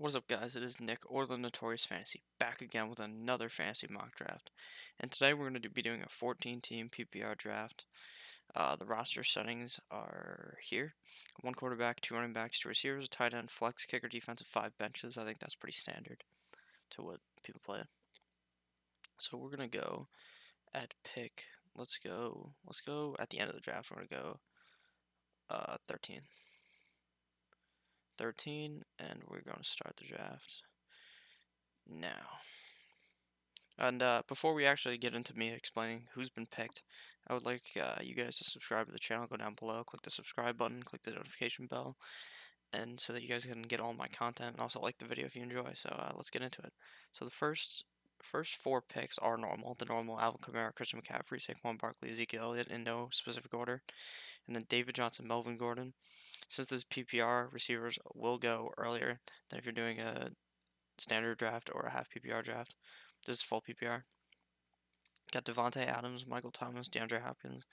What is up, guys? It is Nick, or the Notorious Fantasy, back again with another fantasy mock draft. And today we're going to be doing a 14-team PPR draft. The roster settings are here: one quarterback, two running backs, two receivers, a tight end, flex, kicker, defensive, five benches. I think that's pretty standard to what people play. So we're gonna go at pick. Let's go at the end of the draft. We're gonna go 13. 13, and we're going to start the draft now. And before we actually get into me explaining who's been picked, I would like you guys to subscribe to the channel. Go down below, click the subscribe button, click the notification bell, and so that you guys can get all my content, and also like the video if you enjoy. So let's get into it. So the first four picks are normal. The normal: Alvin Kamara, Christian McCaffrey, Saquon Barkley, Ezekiel Elliott in no specific order, and then David Johnson, Melvin Gordon. Since this PPR, receivers will go earlier than if you're doing a standard draft or a half PPR draft. This is full PPR. Got Devontae Adams, Michael Thomas, DeAndre Hopkins,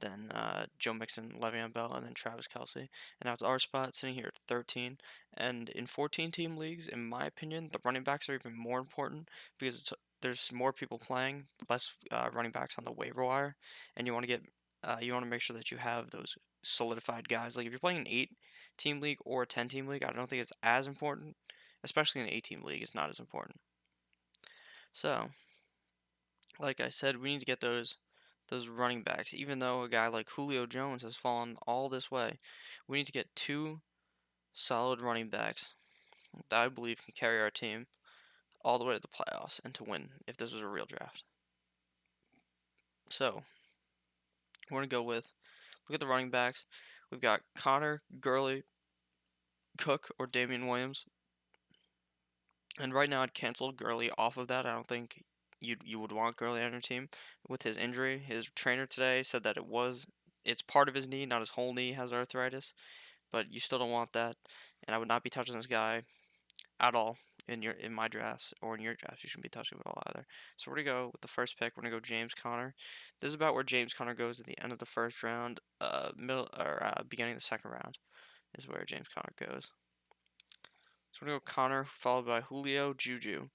then Joe Mixon, Le'Veon Bell, and then Travis Kelce. And now it's our spot sitting here at 13. And in 14-team leagues, in my opinion, the running backs are even more important because there's more people playing, less running backs on the waiver wire, and you want to get you want to make sure that you have those solidified guys. Like if you're playing an 8-team league or a 10-team league, I don't think it's as important. Especially in an 8-team league, it's not as important. So, like I said, we need to get those running backs. Even though a guy like Julio Jones has fallen all this way, we need to get two solid running backs that I believe can carry our team all the way to the playoffs and to win if this was a real draft. So, we're going to go with, look at the running backs. We've got Connor, Gurley, Cook, or Damian Williams. And right now I'd cancel Gurley off of that. I don't think you would want Gurley on your team with his injury. His trainer today said that it's part of his knee, not his whole knee has arthritis, but you still don't want that. And I would not be touching this guy at all in my drafts or in your drafts. You shouldn't be touching him at all either. So we're gonna go with the first pick. We're gonna go James Conner. This is about where James Conner goes at the end of the first round, beginning of the second round is where James Conner goes. So we're gonna go Connor, followed by Julio, Juju.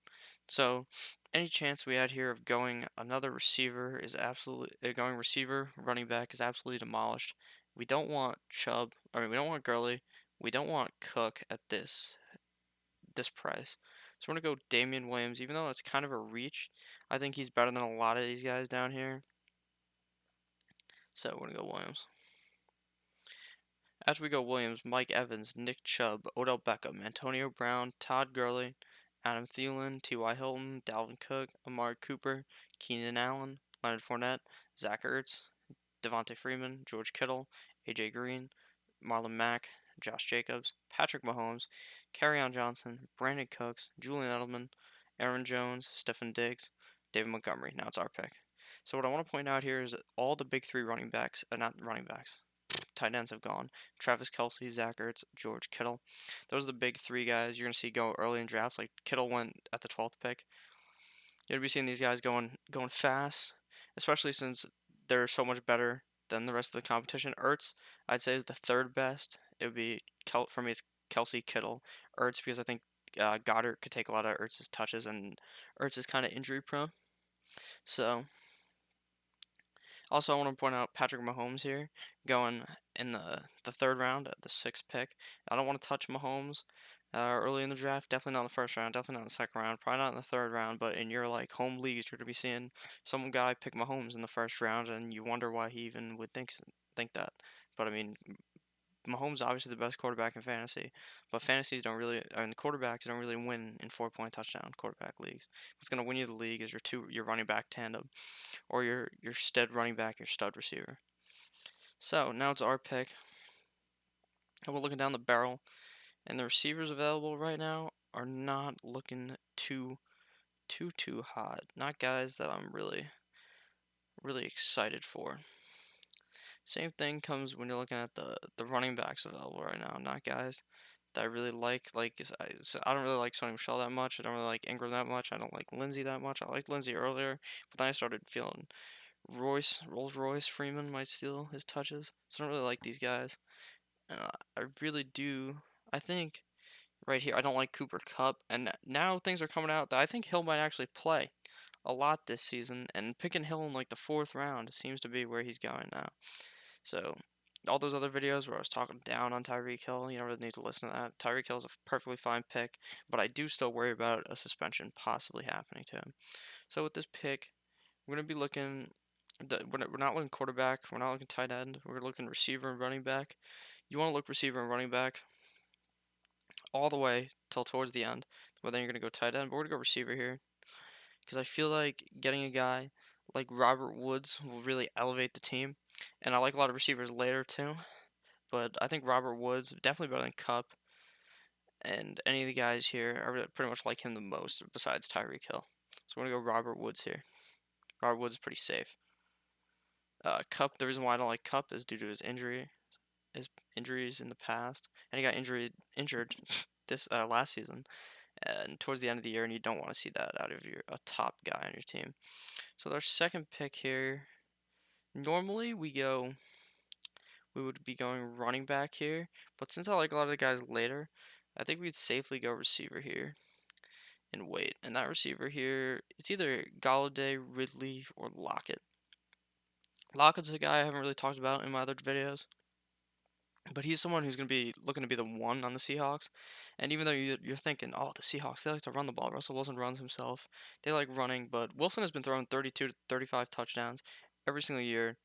So any chance we had here of going another receiver is absolutely going receiver, running back is absolutely demolished. We don't want Chubb. We don't want Gurley. We don't want Cook at this price. So we're gonna go Damian Williams, even though it's kind of a reach. I think he's better than a lot of these guys down here. So we're gonna go Williams. After we go Williams, Mike Evans, Nick Chubb, Odell Beckham, Antonio Brown, Todd Gurley, Adam Thielen, T.Y. Hilton, Dalvin Cook, Amari Cooper, Keenan Allen, Leonard Fournette, Zach Ertz, Devontae Freeman, George Kittle, A.J. Green, Marlon Mack, Josh Jacobs, Patrick Mahomes, Kerryon Johnson, Brandon Cooks, Julian Edelman, Aaron Jones, Stephen Diggs, David Montgomery. Now it's our pick. So what I want to point out here is that all the big three running backs, not running backs, tight ends have gone. Travis Kelce, Zach Ertz, George Kittle. Those are the big three guys you're going to see go early in drafts. Like Kittle went at the 12th pick. You're going to be seeing these guys going fast, especially since they're so much better than the rest of the competition. Ertz, I'd say, is the third best. It would be, for me, it's Kelce, Kittle, Ertz, because I think Goddard could take a lot of Ertz's touches, and Ertz is kind of injury prone. So, also, I want to point out Patrick Mahomes here, going in the third round at the 6th pick. I don't want to touch Mahomes early in the draft. Definitely not in the first round. Definitely not in the second round. Probably not in the third round. But in your like home leagues, you're gonna be seeing some guy pick Mahomes in the first round, and you wonder why he even would think that. But I mean, Mahomes is obviously the best quarterback in fantasy, but fantasies don't really. I mean, the quarterbacks don't really win in 4-point touchdown quarterback leagues. What's gonna win you the league is your running back tandem, or your stud running back, your stud receiver. So now it's our pick, and we're looking down the barrel, and the receivers available right now are not looking too hot. Not guys that I'm really excited for. Same thing comes when you're looking at the running backs available right now. Not guys that I really like. I don't really like Sony Michel that much. I don't really like Ingram that much. I don't like Lindsey that much. I liked Lindsey earlier, but then I started feeling Rolls-Royce Freeman might steal his touches. So I don't really like these guys. And I really do. I think Right here, I don't like Cooper Kupp, and now things are coming out that I think Hill might actually play a lot this season, and picking Hill in like the 4th round seems to be where he's going now. So all those other videos where I was talking down on Tyreek Hill, you don't really need to listen to that. Tyreek Hill is a perfectly fine pick, but I do still worry about a suspension possibly happening to him. So with this pick, we're gonna be looking. We're not looking quarterback. We're not looking tight end. We're looking receiver and running back. You want to look receiver and running back all the way till towards the end. Well, then you're gonna go tight end, but we're gonna go receiver here because I feel like getting a guy like Robert Woods will really elevate the team, and I like a lot of receivers later too. But I think Robert Woods definitely better than Cup, and any of the guys here I really pretty much like him the most besides Tyreek Hill. So I'm gonna go Robert Woods here. Robert Woods is pretty safe. Cup. The reason why I don't like Cup is due to his injuries in the past, and he got injured this last season and towards the end of the year, and you don't want to see that out of a top guy on your team. So with our second pick here, normally we would be going running back here, but since I like a lot of the guys later, I think we'd safely go receiver here and wait. And that receiver here, it's either Galladay, Ridley, or Lockett. Lockett's a guy I haven't really talked about in my other videos, but he's someone who's going to be looking to be the one on the Seahawks. And even though you're thinking, oh, the Seahawks, they like to run the ball. Russell Wilson runs himself. They like running, but Wilson has been throwing 32 to 35 touchdowns every single year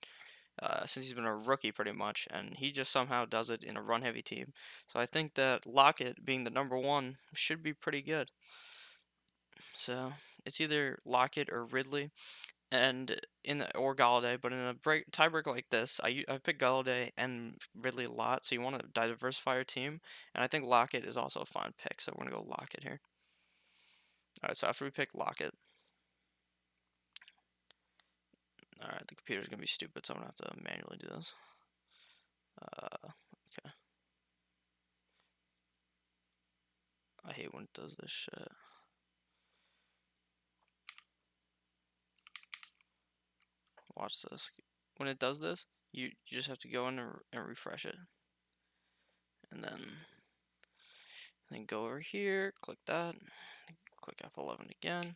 since he's been a rookie pretty much. And he just somehow does it in a run-heavy team. So I think that Lockett being the number one should be pretty good. So it's either Lockett or Ridley and or Galladay, but in a tiebreaker like this, I pick Galladay and Ridley a lot, so you want to diversify your team, and I think Lockett is also a fine pick, so we're gonna go Lockett here. All right, so after we pick Lockett, all right, the computer's gonna be stupid, so I'm gonna have to manually do this. Okay. I hate when it does this shit. Watch this. When it does this, you just have to go in and refresh it, and then go over here, click that, click F11 again.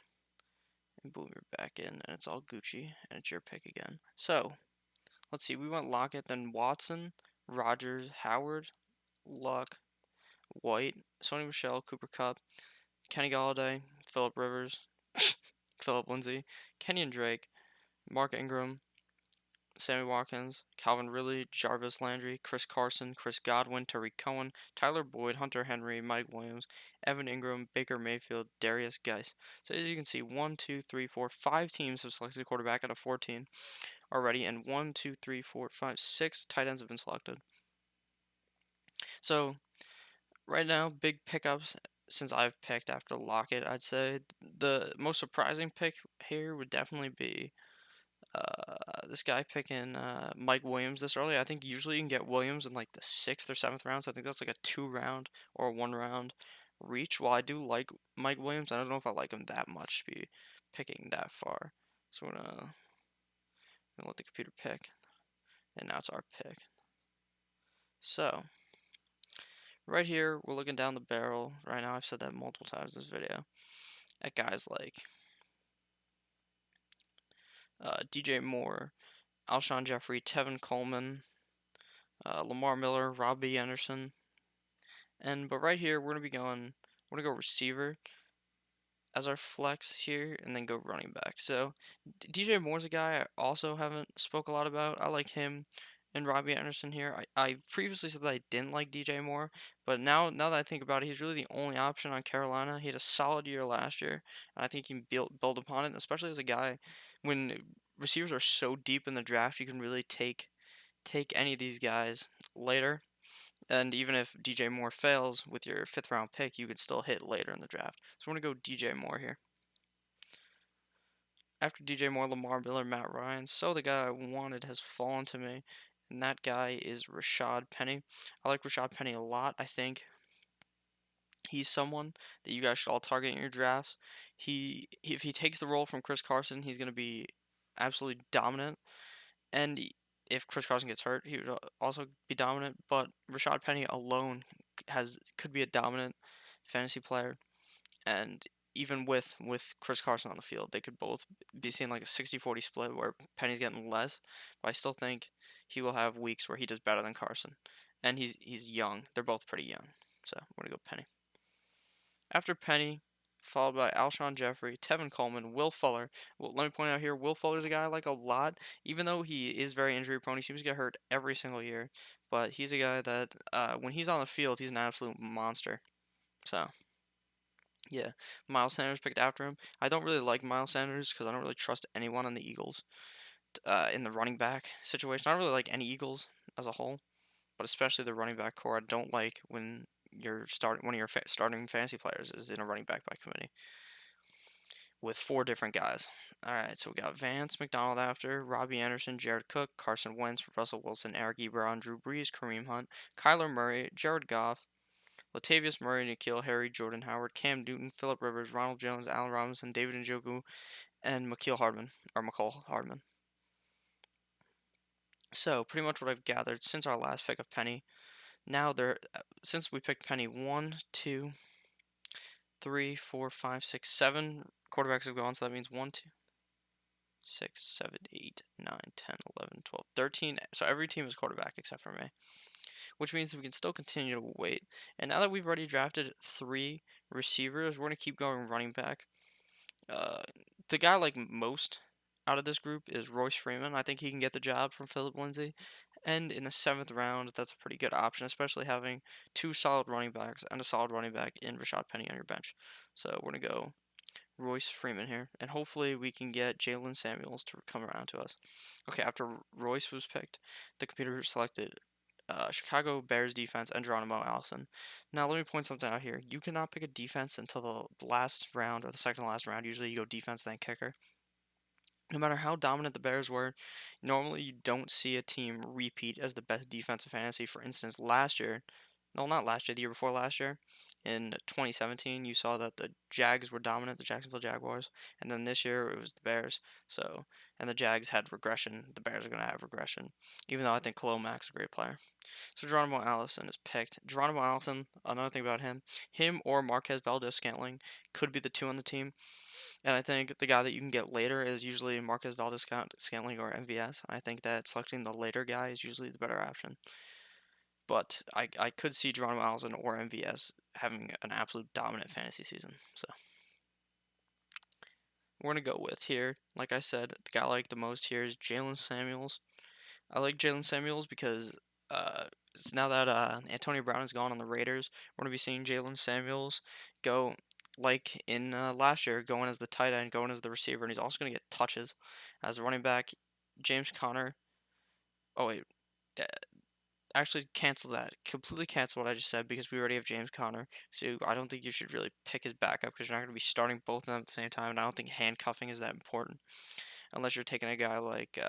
And boom, you're back in, and it's all Gucci, and it's your pick again. So, let's see, we went Lockett, then Watson, Rogers, Howard, Luck, White, Sony Michel, Cooper Kupp, Kenny Galladay, Philip Rivers, Philip Lindsay, Kenyon Drake, Mark Ingram, Sammy Watkins, Calvin Ridley, Jarvis Landry, Chris Carson, Chris Godwin, Tariq Cohen, Tyler Boyd, Hunter Henry, Mike Williams, Evan Ingram, Baker Mayfield, Darius Geis. So as you can see, 1, 2, 3, 4, 5 teams have selected a quarterback out of 14 already, and 1, 2, 3, 4, 5, 6 tight ends have been selected. So right now, big pickups since I've picked after Lockett, I'd say the most surprising pick here would definitely be this guy picking Mike Williams this early. I think usually you can get Williams in like the 6th or 7th round. So I think that's like a 2 round or a 1 round reach. While I do like Mike Williams, I don't know if I like him that much to be picking that far. So I'm gonna let the computer pick, and now it's our pick. So right here, we're looking down the barrel. Right now, I've said that multiple times in this video. At guys like DJ Moore, Alshon Jeffrey, Tevin Coleman, Lamar Miller, Robbie Anderson. But right here, we're gonna go receiver as our flex here, and then go running back. So DJ Moore's a guy I also haven't spoke a lot about. I like him and Robbie Anderson here. I previously said that I didn't like DJ Moore, but now that I think about it, he's really the only option on Carolina. He had a solid year last year, and I think he can build upon it, especially as a guy when receivers are so deep in the draft, you can really take any of these guys later. And even if DJ Moore fails with your 5th round pick, you could still hit later in the draft. So I'm going to go DJ Moore here. After DJ Moore, Lamar Miller, Matt Ryan. So the guy I wanted has fallen to me, and that guy is Rashad Penny. I like Rashad Penny a lot. I think he's someone that you guys should all target in your drafts. If he takes the role from Chris Carson, he's going to be absolutely dominant. And if Chris Carson gets hurt, he would also be dominant. But Rashad Penny alone could be a dominant fantasy player, and even with Chris Carson on the field, they could both be seeing like a 60-40 split where Penny's getting less, but I still think he will have weeks where he does better than Carson, and he's young. They're both pretty young, so I'm gonna go Penny. After Penny, followed by Alshon Jeffrey, Tevin Coleman, Will Fuller. Well, let me point out here, Will Fuller's a guy I like a lot, even though he is very injury prone. He seems to get hurt every single year, but he's a guy that when he's on the field, he's an absolute monster. So yeah, Miles Sanders picked after him. I don't really like Miles Sanders because I don't really trust anyone on the Eagles in the running back situation. I don't really like any Eagles as a whole, but especially the running back core. I don't like when one of your starting fantasy players is in a running back by committee with 4 different guys. All right, so we got Vance McDonald after, Robbie Anderson, Jared Cook, Carson Wentz, Russell Wilson, Eric Ebron, Drew Brees, Kareem Hunt, Kyler Murray, Jared Goff, Latavius Murray, N'Keal Harry, Jordan Howard, Cam Newton, Phillip Rivers, Ronald Jones, Allen Robinson, David Njoku, and McCall Hardman. So pretty much what I've gathered since our last pick of Penny. Now since we picked Penny, 1, 2, 3, 4, 5, 6, 7 quarterbacks have gone. So that means 1, 2, 6, 7, 8, 9, 10, 11, 12, 13. So every team is quarterback except for me, which means we can still continue to wait. And now that we've already drafted 3 receivers, we're going to keep going running back. The guy I like most out of this group is Royce Freeman. I think he can get the job from Philip Lindsay. And in the 7th round, that's a pretty good option, especially having 2 solid running backs and a solid running back in Rashad Penny on your bench. So we're going to go Royce Freeman here. And hopefully we can get Jalen Samuels to come around to us. Okay, after Royce was picked, the computer selected Chicago Bears defense and Geronimo Allison. Now let me point something out here. You cannot pick a defense until the last round or the second to last round. Usually you go defense then kicker. No matter how dominant the Bears were, normally you don't see a team repeat as the best defensive fantasy. For instance, last year, no, not last year, the year before last year, in 2017, you saw that the Jags were dominant, the Jacksonville Jaguars, and then this year it was the Bears. So, and the Jags had regression. The Bears are going to have regression, even though I think Khalil Mack's a great player. So Geronimo Allison is picked. Geronimo Allison, another thing about him or Marquez Valdez-Scantling could be the 2 on the team. And I think the guy that you can get later is usually Marquez Valdez-Scantling or MVS. I think that selecting the later guy is usually the better option. But I could see Geronimo Allison or MVS having an absolute dominant fantasy season. So we're going to go with here, like I said, the guy I like the most here is Jalen Samuels. I like Jalen Samuels because now that Antonio Brown is gone on the Raiders, we're going to be seeing Jalen Samuels go like in last year, going as the tight end, going as the receiver, and he's also going to get touches as a running back. James Conner. Oh wait, uh, actually cancel that. Completely cancel what I just said because we already have James Conner. So I don't think you should really pick his backup because you're not going to be starting both of them at the same time. And I don't think handcuffing is that important unless you're taking a guy like.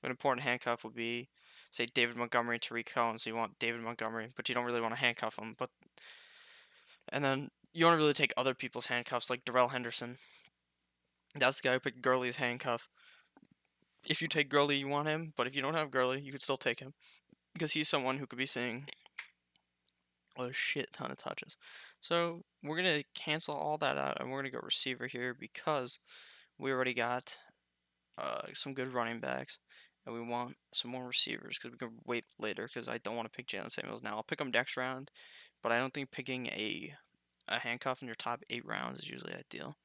An important handcuff would be, say, David Montgomery and Tariq Cohen. So you want David Montgomery, but you don't really want to handcuff him. And then you want to really take other people's handcuffs, like Darrell Henderson. That's the guy who picked Gurley's handcuff. If you take Gurley, you want him, but if you don't have Gurley, you could still take him because he's someone who could be seeing a shit ton of touches. So we're gonna cancel all that out, and we're gonna go receiver here because we already got some good running backs, and we want some more receivers because we can wait later because I don't want to pick Jalen Samuels now. I'll pick him next round, but I don't think picking a handcuff in your top 8 rounds is usually ideal.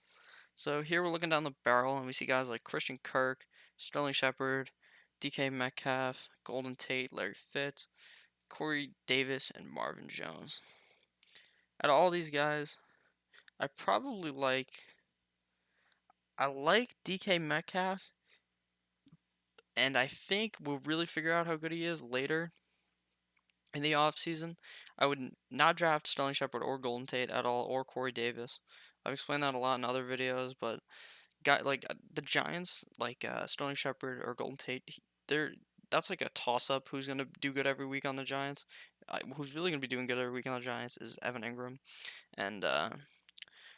So here we're looking down the barrel, and we see guys like Christian Kirk, Sterling Shepard, DK Metcalf, Golden Tate, Larry Fitz, Corey Davis, and Marvin Jones. Out of all these guys, I probably like DK Metcalf, and I think we'll really figure out how good he is later in the offseason. I would not draft Sterling Shepard or Golden Tate at all, or Corey Davis. I've explained that a lot in other videos, but the Giants, like Sterling Shepard or Golden Tate, that's like a toss-up. Who's gonna do good every week on the Giants? Who's really gonna be doing good every week on the Giants is Evan Ingram and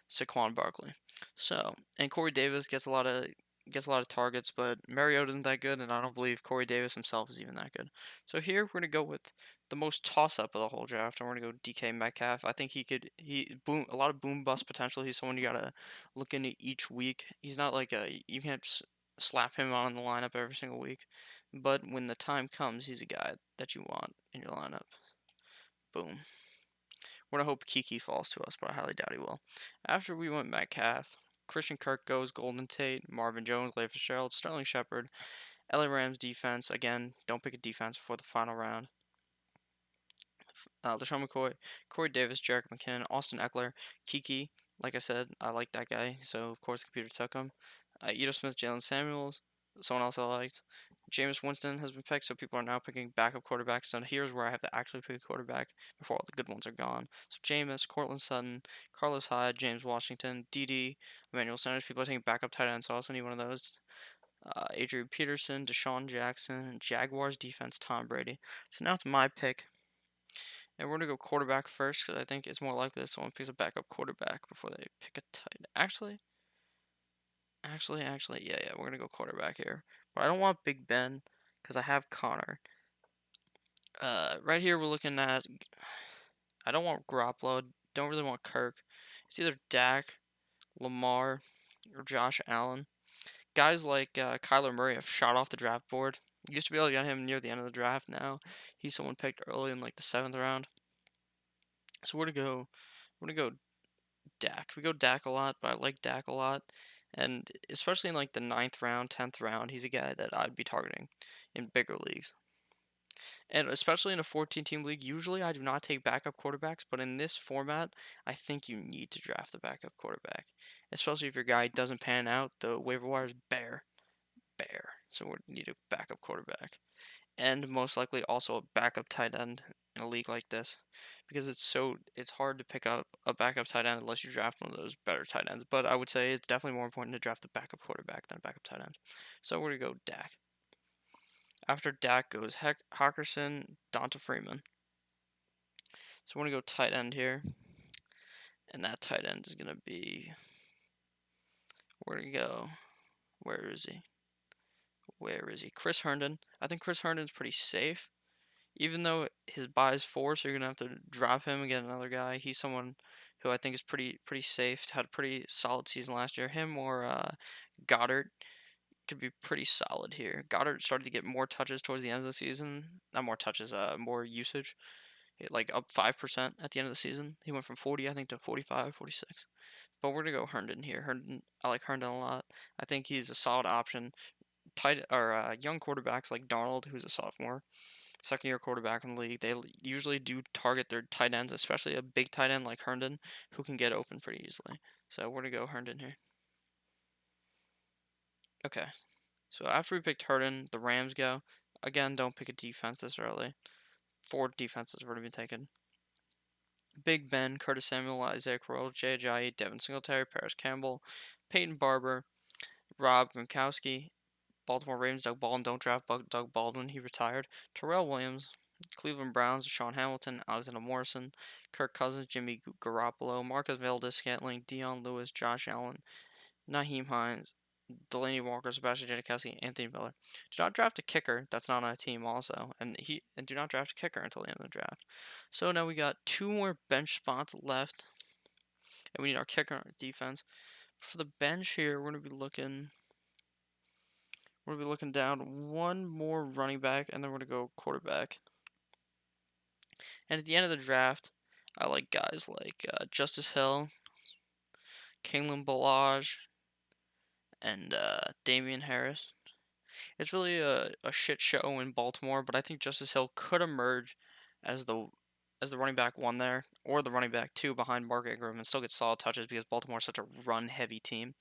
Saquon Barkley. So, and Corey Davis gets a lot of gets a lot of targets, but Mariota isn't that good, and I don't believe Corey Davis himself is even that good. So here we're gonna go with the most toss-up of the whole draft. I'm gonna go DK Metcalf. I think he boom a lot of boom bust potential. He's someone you gotta look into each week. He's not like you can't slap him on the lineup every single week, but when the time comes, he's a guy that you want in your lineup. Boom. We're gonna hope Kiki falls to us, but I highly doubt he will. After we went Metcalf, Christian Kirk goes, Golden Tate, Marvin Jones, Larry Fitzgerald, Sterling Shepard, LA Rams defense. Again, don't pick a defense before the final round. LaShawn McCoy, Corey Davis, Jerick McKinnon, Austin Eckler, Kiki. Like I said, I like that guy, so of course the computer took him. Ito Smith, Jalen Samuels, someone else I liked. Jameis Winston has been picked, so people are now picking backup quarterbacks. So here's where I have to actually pick a quarterback before all the good ones are gone. So Jameis, Cortland Sutton, Carlos Hyde, James Washington, DD, Emmanuel Sanders. People are taking backup tight ends, so I also need one of those. Adrian Peterson, Deshaun Jackson, Jaguars defense, Tom Brady. So now it's my pick. And we're going to go quarterback first because I think it's more likely that someone picks a backup quarterback before they pick a tight end. Actually, yeah, we're going to go quarterback here. But I don't want Big Ben because I have Connor. Right here we're looking at, I don't want Garoppolo, don't really want Kirk. It's either Dak, Lamar, or Josh Allen. Guys like Kyler Murray have shot off the draft board. You used to be able to get him near the end of the draft. Now he's someone picked early in like the 7th round. So we're gonna go Dak. We go Dak a lot, but I like Dak a lot. And especially in like the 9th round, 10th round, he's a guy that I'd be targeting in bigger leagues. And especially in a 14-team league, usually I do not take backup quarterbacks, but in this format, I think you need to draft a backup quarterback. Especially if your guy doesn't pan out, the waiver wire is bare. Bare. So we need a backup quarterback. And most likely also a backup tight end in a league like this. Because it's hard to pick up a backup tight end unless you draft one of those better tight ends. But I would say it's definitely more important to draft a backup quarterback than a backup tight end. So we're gonna go Dak. After Dak goes Hawkinson, Donta Freeman. So we're gonna go tight end here. And that tight end is gonna be, where to go? Where is he? Where is he? Chris Herndon. I think Chris Herndon's pretty safe. Even though his buy is 4, so you're gonna have to drop him and get another guy. He's someone who I think is pretty safe. Had a pretty solid season last year. Him or Goddard could be pretty solid here. Goddard started to get more touches towards the end of the season. Not more touches, more usage. Like up 5% at the end of the season. He went from 40, I think, to 45, 46. But we're gonna go Herndon here. Herndon, I like Herndon a lot. I think he's a solid option. Tight or young quarterbacks like Darnold, who's a sophomore, second year quarterback in the league, they usually do target their tight ends, especially a big tight end like Herndon, who can get open pretty easily. So we're gonna go Herndon here. Okay. So after we picked Herndon, the Rams go. Again, don't pick a defense this early. 4 defenses were to be taken. Big Ben, Curtis Samuel, Isaiah Crowell, Jay Ajayi, Devin Singletary, Paris Campbell, Peyton Barber, Rob Gronkowski, Baltimore Ravens, Doug Baldwin. Don't draft Doug Baldwin. He retired. Terrell Williams, Cleveland Browns, Sean Hamilton, Alexander Morrison, Kirk Cousins, Jimmy Garoppolo, Marcus Valdez-Scantling, Dion Lewis, Josh Allen, Naheem Hines, Delaney Walker, Sebastian Janikowski, Anthony Miller. Do not draft a kicker that's not on a team also, and do not draft a kicker until the end of the draft. So now we got 2 more bench spots left, and we need our kicker on our defense. For the bench here, we're gonna be looking down 1 more running back, and then we're gonna go quarterback. And at the end of the draft, I like guys like Justice Hill, Kalen Ballage, and Damian Harris. It's really a shit show in Baltimore, but I think Justice Hill could emerge as the running back 1 there, or the running back 2 behind Mark Ingram and still get solid touches because Baltimore's such a run-heavy team.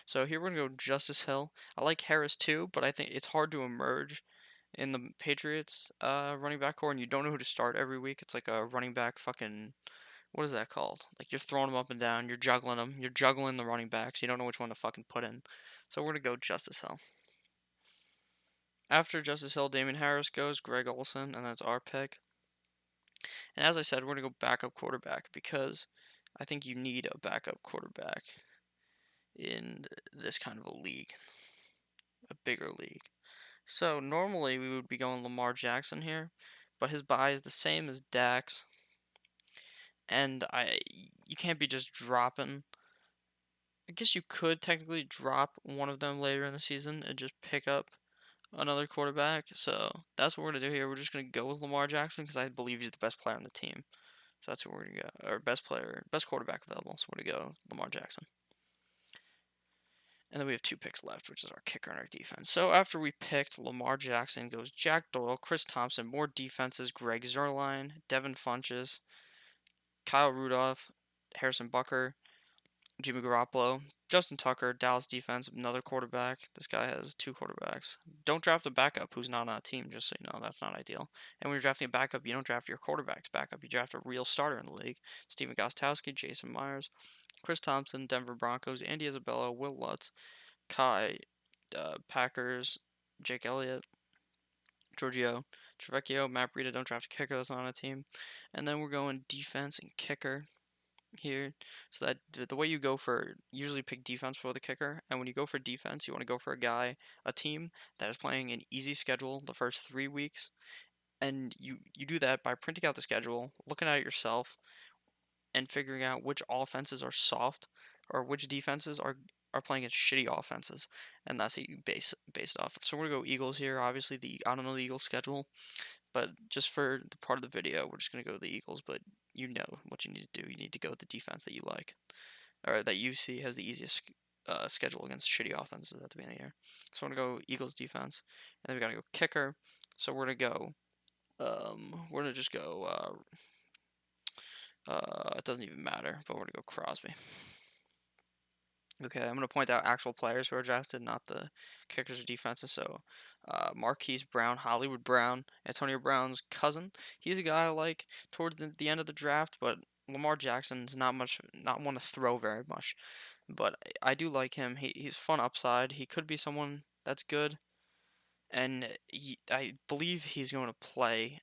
So here we're going to go Justice Hill. I like Harris too, but I think it's hard to emerge in the Patriots running back core, and you don't know who to start every week. It's like a running back fucking, what is that called? Like you're throwing them up and down, you're juggling them, you're juggling the running backs. You don't know which one to fucking put in. So we're gonna go Justice Hill. After Justice Hill, Damien Harris goes, Greg Olsen, and that's our pick. And as I said, we're gonna go backup quarterback because I think you need a backup quarterback in this kind of a league. a bigger league. So normally we would be going Lamar Jackson here, but his buy is the same as Dak's, and you can't be just dropping. I guess you could technically drop one of them later in the season and just pick up another quarterback. So that's what we're gonna do here. We're just gonna go with Lamar Jackson because I believe he's the best player on the team. So that's what we're gonna go. Our best player, best quarterback available. So we're gonna go Lamar Jackson. And then we have 2 picks left, which is our kicker and our defense. So after we picked Lamar Jackson, goes Jack Doyle, Chris Thompson, more defenses, Greg Zuerlein, Devin Funches, Kyle Rudolph, Harrison Bucker, Jimmy Garoppolo, Justin Tucker, Dallas defense, another quarterback. This guy has 2 quarterbacks. Don't draft a backup who's not on a team, just so you know. That's not ideal. And when you're drafting a backup, you don't draft your quarterback's backup. You draft a real starter in the league. Steven Gostkowski, Jason Myers, Chris Thompson, Denver Broncos, Andy Isabella, Will Lutz, Kai, Packers, Jake Elliott, Giorgio, Trevecchio, Matt Breida. Don't draft a kicker that's not on a team. And then we're going defense and kicker here. So that the way you go for usually pick defense for the kicker, and when you go for defense, you want to go for a team that is playing an easy schedule the first 3 weeks, and you do that by printing out the schedule, looking at it yourself, and figuring out which offenses are soft or which defenses are playing against shitty offenses, and that's how you base it off of. So we're gonna go Eagles here. Obviously, I don't know the Eagles schedule, but just for the part of the video, we're just gonna go with the Eagles. But you know what you need to do. You need to go with the defense that you like, or that you see has the easiest schedule against shitty offenses at the beginning of the year. So we're gonna go Eagles defense, and then we gotta go kicker. So we're gonna go. We're gonna just go. It doesn't even matter, but we're gonna go Crosby. Okay, I'm going to point out actual players who are drafted, not the kickers or defenses. So, Marquise Brown, Hollywood Brown, Antonio Brown's cousin. He's a guy I like towards the end of the draft, but Lamar Jackson's not one to throw very much. But I do like him. He's fun upside. He could be someone that's good, and I believe he's going to play.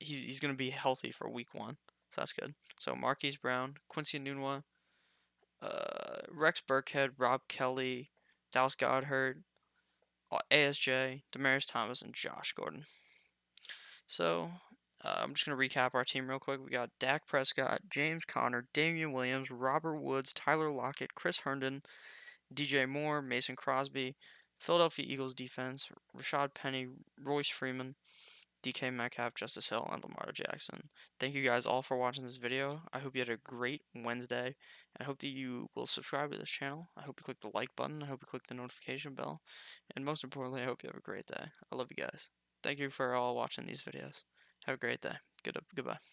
He's going to be healthy for week 1, so that's good. So Marquise Brown, Quincy Enunwa, Rex Burkhead, Rob Kelly, Dallas Goedert, ASJ, Demarius Thomas, and Josh Gordon. So I'm just going to recap our team real quick. We got Dak Prescott, James Conner, Damian Williams, Robert Woods, Tyler Lockett, Chris Herndon, DJ Moore, Mason Crosby, Philadelphia Eagles defense, Rashad Penny, Royce Freeman, DK Metcalf, Justice Hill, and Lamar Jackson. Thank you guys all for watching this video. I hope you had a great Wednesday, and I hope that you will subscribe to this channel. I hope you click the like button. I hope you click the notification bell. And most importantly, I hope you have a great day. I love you guys. Thank you for all watching these videos. Have a great day. Goodbye.